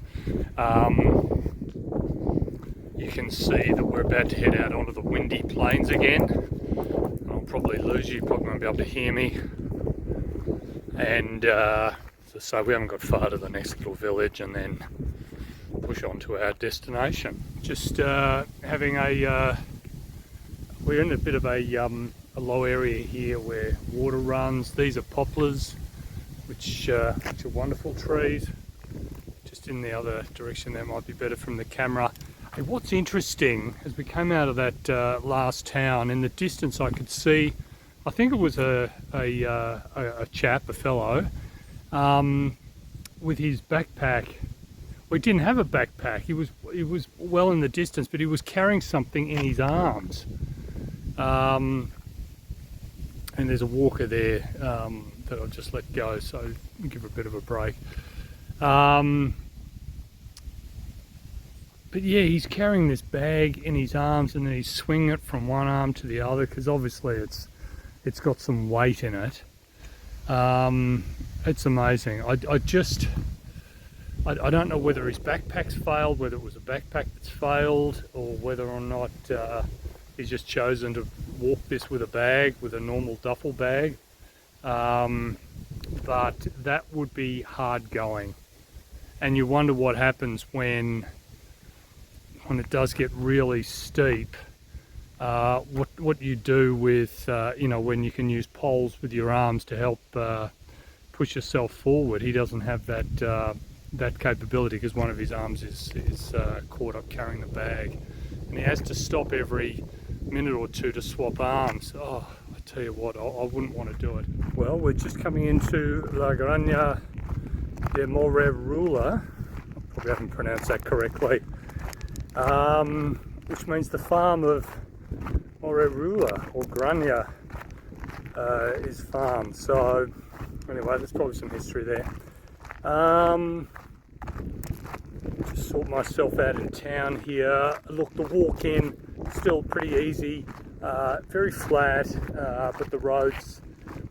Speaker 1: You can see that we're about to head out onto the windy plains again. I'll probably lose you, probably won't be able to hear me. And so we haven't got far to the next little village and then push on to our destination. Just having we're in a bit of a low area here where water runs. These are poplars, which are wonderful trees. Just in the other direction there might be better from the camera. Hey, what's interesting, as we came out of that last town, in the distance I could see, I think it was a chap, a fellow, with his backpack. Well, he didn't have a backpack. He was well in the distance, but he was carrying something in his arms. And there's a walker there that I'll just let go, so give her a bit of a break. But yeah, he's carrying this bag in his arms and then he's swinging it from one arm to the other because obviously it's got some weight in it. It's amazing. I don't know whether his backpack's failed, whether it was a backpack that's failed, or whether or not he's just chosen to walk this with a bag, with a normal duffel bag. But that would be hard going. And you wonder what happens when it does get really steep. What you do with, when you can use poles with your arms to help push yourself forward. He doesn't have that capability because one of his arms is caught up carrying the bag. And he has to stop every minute or two to swap arms. Oh, I tell you what, I wouldn't want to do it. Well, we're just coming into La Granja de Moreruela. I probably haven't pronounced that correctly. Which means the farm of Moreruela or Granja is farmed. So anyway, there's probably some history there. Just sort myself out in town here. Look, the walk in still pretty easy, very flat, but the roads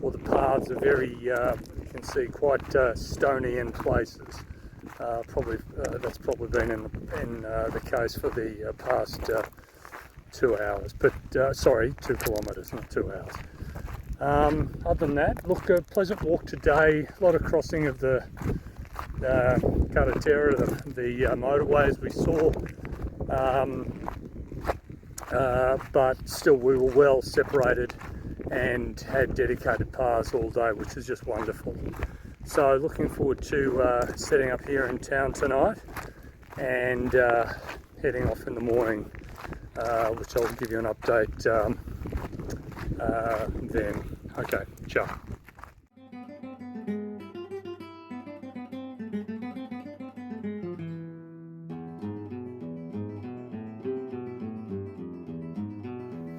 Speaker 1: or the paths are very, you can see, quite stony in places. That's probably been in the case for the past 2 hours, but sorry, 2 kilometres, not 2 hours. Other than that, look, a pleasant walk today. A lot of crossing of the carretera, the motorways we saw, but still we were well separated and had dedicated paths all day, which is just wonderful. So looking forward to setting up here in town tonight and heading off in the morning, which I'll give you an update then. Okay, ciao.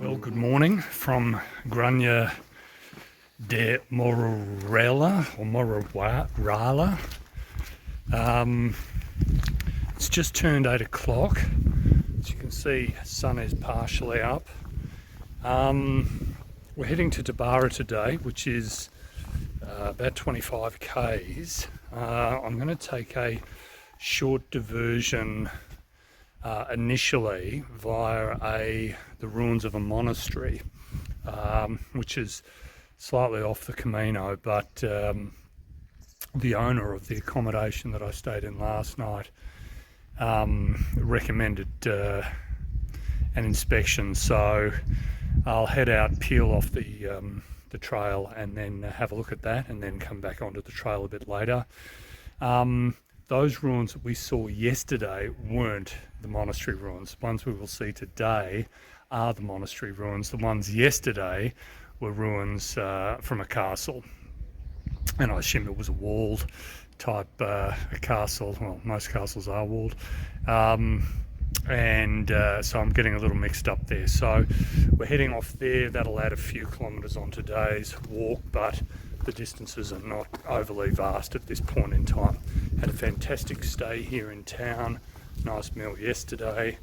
Speaker 1: Well, good morning from Granja de Moreruela or Moreruela. It's just turned 8 o'clock. As you can see, sun is partially up. We're heading to Tabara today, which is about 25 k's. I'm going to take a short diversion initially via the ruins of a monastery, which is slightly off the Camino, but the owner of the accommodation that I stayed in last night recommended an inspection, so I'll head out, peel off the trail, and then have a look at that, and then come back onto the trail a bit later. Those ruins that we saw yesterday weren't the monastery ruins. The ones we will see today are the monastery ruins. The ones yesterday were ruins from a castle, and I assume it was a walled type a castle. Well, most castles are walled, and so I'm getting a little mixed up there. So we're heading off there. That'll add a few kilometres on today's walk, but the distances are not overly vast at this point in time. Had a fantastic stay here in town, nice meal yesterday,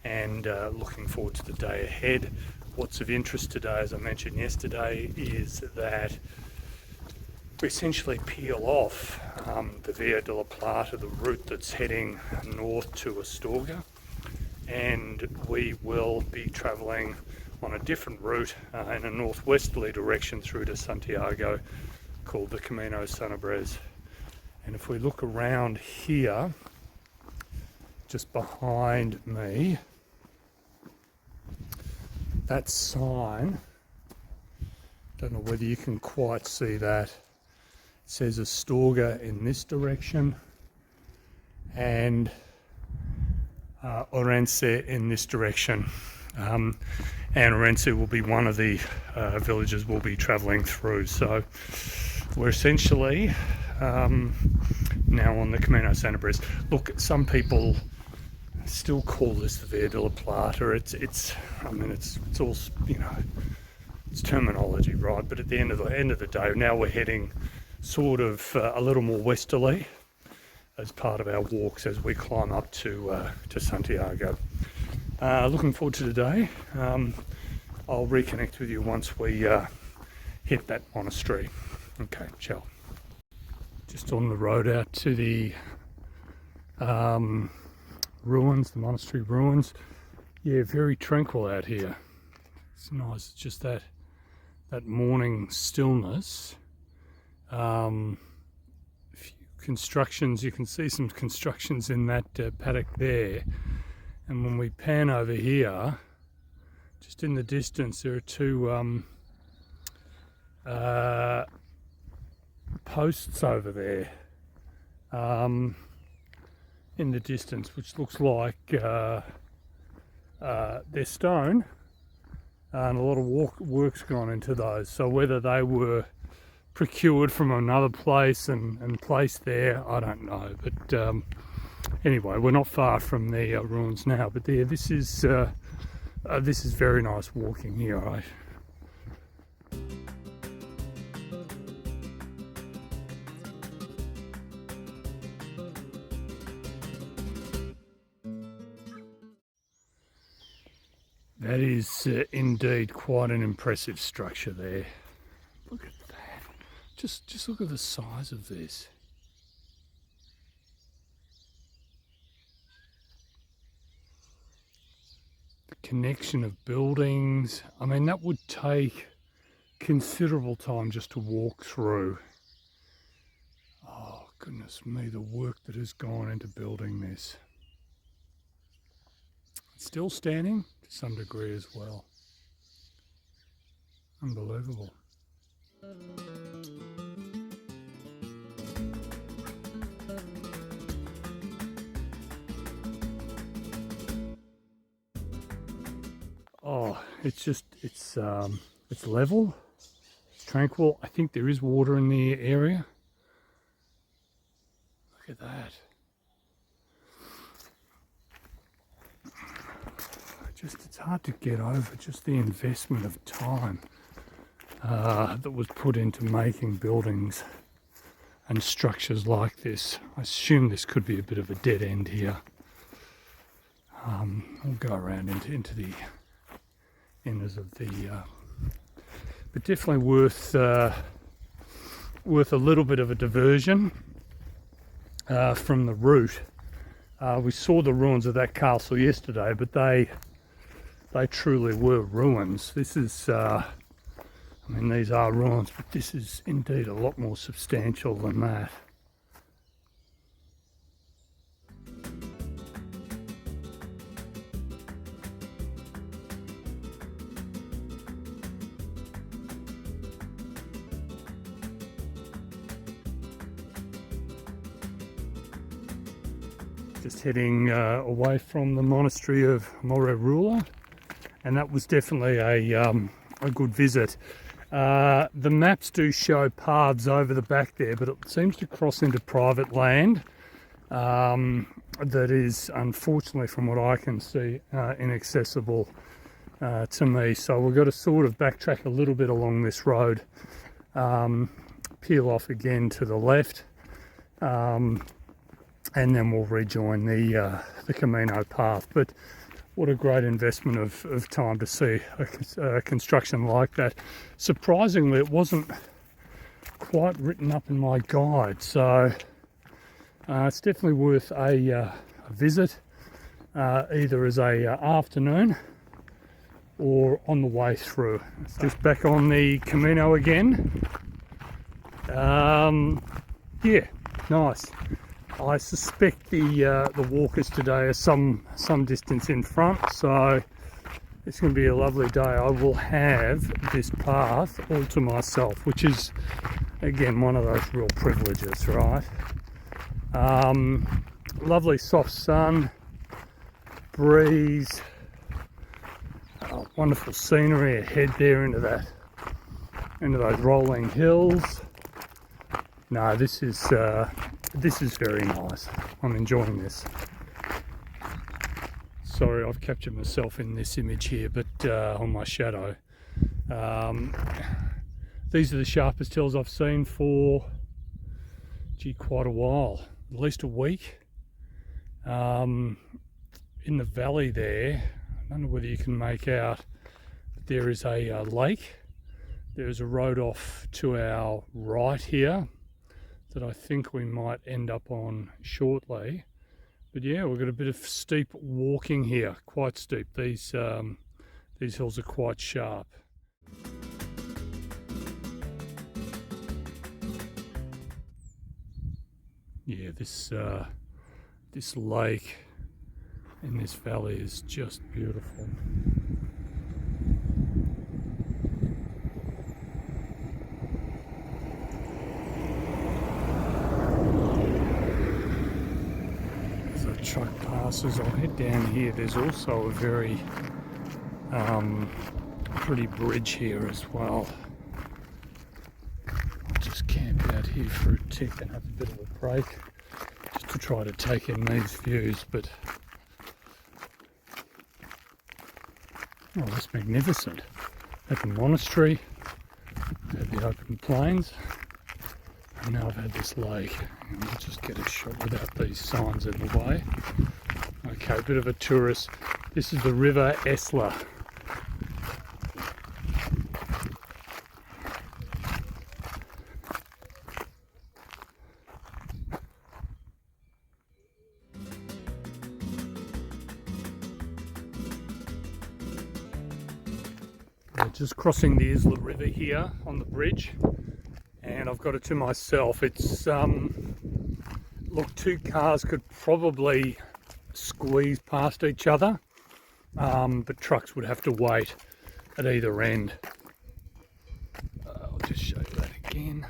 Speaker 1: and looking forward to the day ahead. What's of interest today, as I mentioned yesterday, is that we essentially peel off the Via de la Plata, the route that's heading north to Astorga, and we will be travelling on a different route in a northwesterly direction through to Santiago, called the Camino Sanabrés. And if we look around here, just behind me, that sign, don't know whether you can quite see that, it says Astorga in this direction and Orense in this direction. And Orense will be one of the villages we'll be travelling through. So we're essentially now on the Camino Sanabrés. Look, some people still call this the Via de la Plata. It's all, you know, it's terminology, right? But at the end of the day, now we're heading sort of a little more westerly as part of our walks as we climb up to Santiago. Looking forward to today. I'll reconnect with you once we hit that monastery. Okay, ciao. Just on the road out to the ruins, the monastery ruins. Yeah, very tranquil out here. It's nice, just that morning stillness. Few constructions, you can see some constructions in that paddock there. And when we pan over here, just in the distance, there are two posts over there in the distance, which looks like they're stone, and a lot of work's gone into those. So whether they were procured from another place and placed there, I don't know. But anyway, we're not far from the ruins now. But there, this is this is very nice walking here, right? That is indeed quite an impressive structure there. Look at that. Just look at the size of this. The connection of buildings. I mean, that would take considerable time just to walk through. Oh, goodness me, the work that has gone into building this. It's still standing to some degree as well. Unbelievable. Oh, it's level, it's tranquil. I think there is water in the area. Look at that. It's hard to get over just the investment of time that was put into making buildings and structures like this. I assume this could be a bit of a dead end here. We'll go around into the ends of the, but definitely worth a little bit of a diversion from the route. We saw the ruins of that castle yesterday, but they truly were ruins. This is, I mean, these are ruins, but this is indeed a lot more substantial than that. Just heading away from the monastery of Moreruela, and that was definitely a good visit. The maps do show paths over the back there, but it seems to cross into private land that is, unfortunately, from what I can see, inaccessible to me. So we've got to sort of backtrack a little bit along this road, peel off again to the left, and then we'll rejoin the Camino path. But what a great investment of time to see a construction like that. Surprisingly, it wasn't quite written up in my guide, so it's definitely worth a visit, either as a afternoon or on the way through. Just back on the Camino again. Yeah, nice. I suspect the walkers today are some distance in front, so it's going to be a lovely day. I will have this path all to myself, which is, again, one of those real privileges, right? Lovely soft sun, breeze, wonderful scenery ahead there into those rolling hills. No, this is very nice. I'm enjoying this. Sorry, I've captured myself in this image here, but on my shadow. These are the sharpest hills I've seen for, quite a while, at least a week. In the valley there, I don't know whether you can make out, but there is a lake. There is a road off to our right here that I think we might end up on shortly. But yeah, we've got a bit of steep walking here, quite steep. These hills are quite sharp. Yeah, this lake in this valley is just beautiful. Truck passes, I'll head down here. There's also a very pretty bridge here as well. I'll just camp out here for a tick and have a bit of a break just to try to take in these views, but Oh, that's magnificent. At the monastery, at the open plains, and now I've had this lake. And I'll just get a shot without these signs in the way. Okay, a bit of a tourist. This is the River Esla. Just crossing the Isla River here on the bridge, and I've got it to myself. It's look, two cars could probably squeeze past each other, but trucks would have to wait at either end. I'll just show you that again.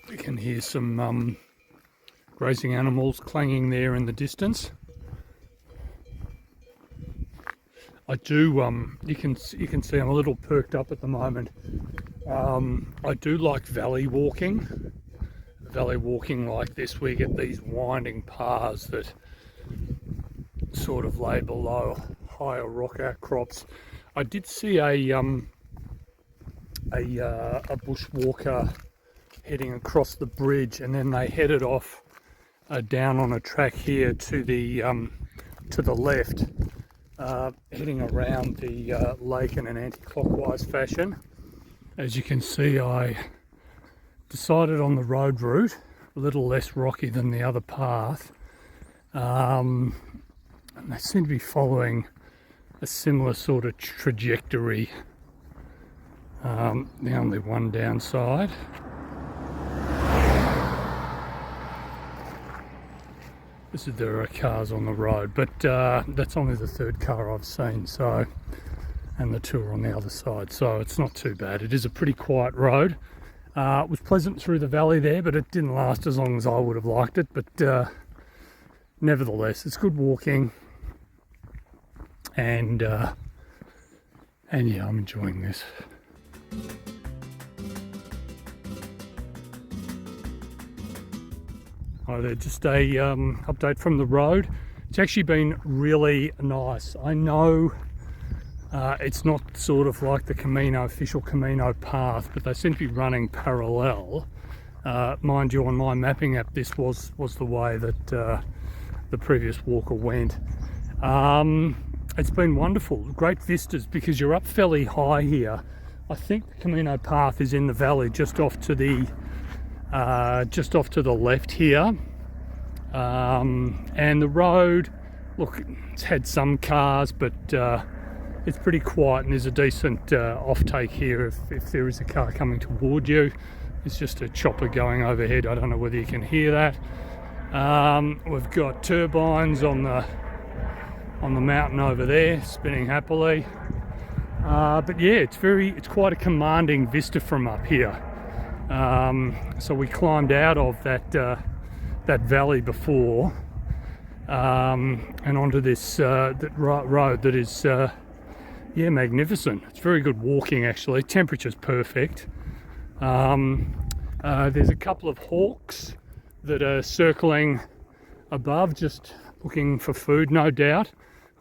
Speaker 1: We can hear some grazing animals clanging there in the distance. I do, you can see I'm a little perked up at the moment. I do like valley walking like this. We get these winding paths that sort of lay below higher rock outcrops. I did see a bushwalker heading across the bridge, and then they headed off down on a track here to the left, heading around the lake in an anti-clockwise fashion. As you can see, I decided on the road route, a little less rocky than the other path, and they seem to be following a similar sort of trajectory. The only one downside, there are cars on the road, but that's only the third car I've seen, so, and the two are on the other side, so it's not too bad. It is a pretty quiet road. It was pleasant through the valley there, but it didn't last as long as I would have liked it, but nevertheless it's good walking, and yeah, I'm enjoying this. Hi there, just a update from the road. It's actually been really nice. I know it's not sort of like the official Camino path, but they seem to be running parallel. Mind you, on my mapping app, this was the way that the previous walker went. It's been wonderful, great vistas, because you're up fairly high here. I think the Camino path is in the valley just off to the left here, and the road, look, it's had some cars, but it's pretty quiet, and there's a decent off-take here if there is a car coming toward you. It's just a chopper going overhead. I don't know whether you can hear that. We've got turbines on the mountain over there spinning happily, but yeah, it's quite a commanding vista from up here. So we climbed out of that valley before, and onto this road that is yeah, magnificent. It's very good walking, actually. Temperature's perfect. There's a couple of hawks that are circling above, just looking for food, no doubt.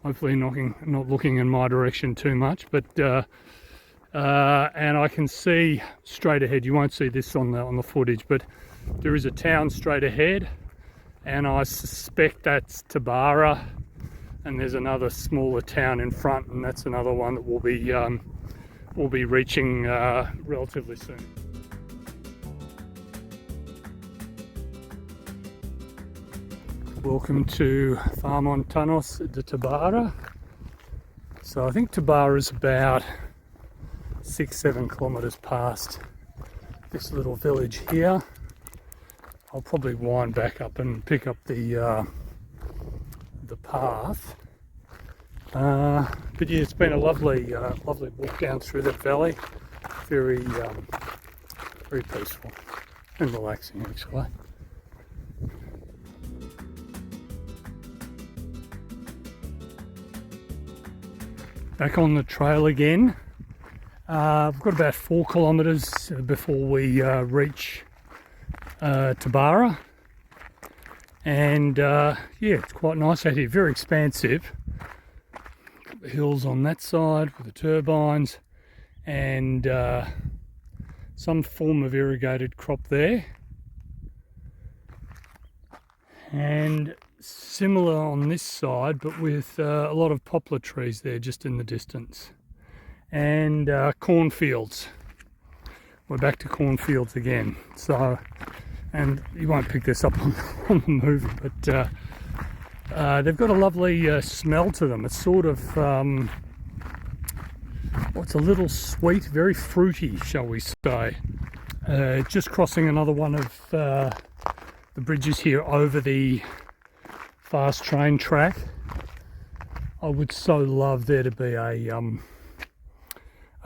Speaker 1: Hopefully not looking in my direction too much, but and I can see straight ahead. You won't see this on the footage, but there is a town straight ahead, and I suspect that's Tabara, and there's another smaller town in front, and that's another one that we'll be reaching relatively soon. Welcome to Montamarta de Tabara. So I think Tabara is about 6-7 kilometers past this little village here. I'll probably wind back up and pick up the path. But yeah, it's been a lovely walk down through that valley. Very peaceful and relaxing, actually. Back on the trail again. We've got about 4 kilometres before we reach Tabara, and yeah, it's quite nice out here, very expansive. The hills on that side with the turbines, and some form of irrigated crop there, and similar on this side, but with a lot of poplar trees there just in the distance, and cornfields. We're back to cornfields again. So, and you won't pick this up on the movie, but they've got a lovely smell to them. It's sort of it's a little sweet, very fruity, shall we say. Just crossing another one of the bridges here over the fast train track. I would so love there to be a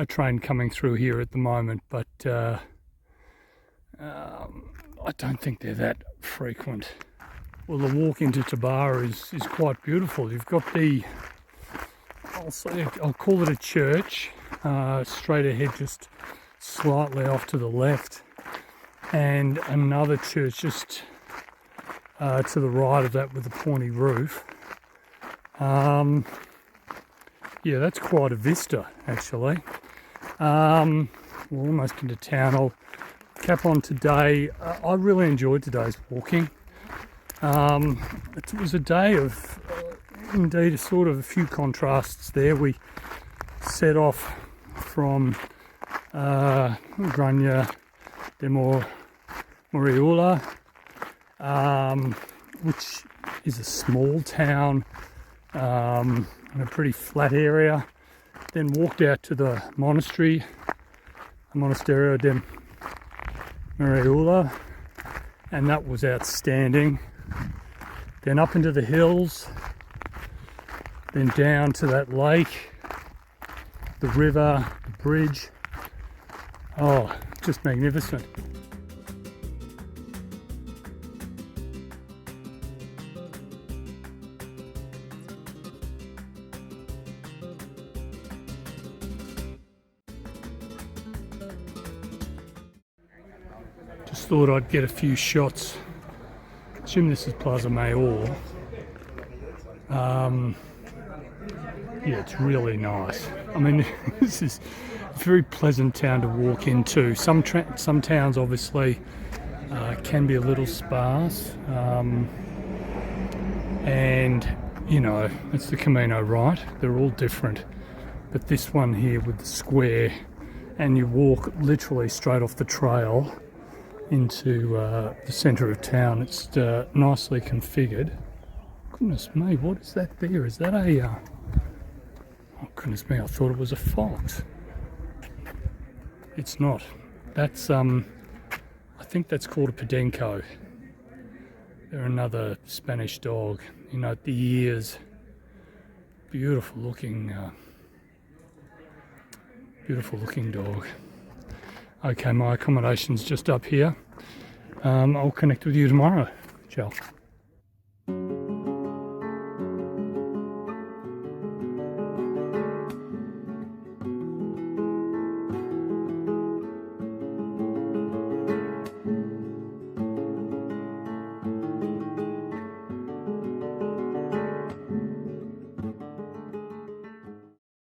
Speaker 1: train coming through here at the moment, but I don't think they're that frequent. Well, the walk into Tabara is quite beautiful. You've got the, I'll call it a church, straight ahead, just slightly off to the left, and another church just to the right of that with the pointy roof. Yeah, that's quite a vista, actually. We're almost into town. I'll cap on today. I really enjoyed today's walking. It was a day of, indeed, a few contrasts there. We set off from Granja de Moreruela, which is a small town in a pretty flat area. Then walked out to the monastery, Monasterio de Moreruela, and that was outstanding. Then up into the hills, then down to that lake, the river, the bridge. Oh, just magnificent. Just thought I'd get a few shots. I assume this is Plaza Mayor. Yeah, it's really nice. I mean, this is a very pleasant town to walk into. Some towns obviously can be a little sparse, and you know, it's the Camino, right? They're all different, but this one here with the square, and you walk literally straight off the trail into the centre of town. It's nicely configured. Goodness me, what is that there? Is that a... oh goodness me, I thought it was a fox. It's not. That's, I think that's called a Podenco. They're another Spanish dog. You know, the ears. Beautiful looking dog. Okay, my accommodation's just up here. I'll connect with you tomorrow. Ciao.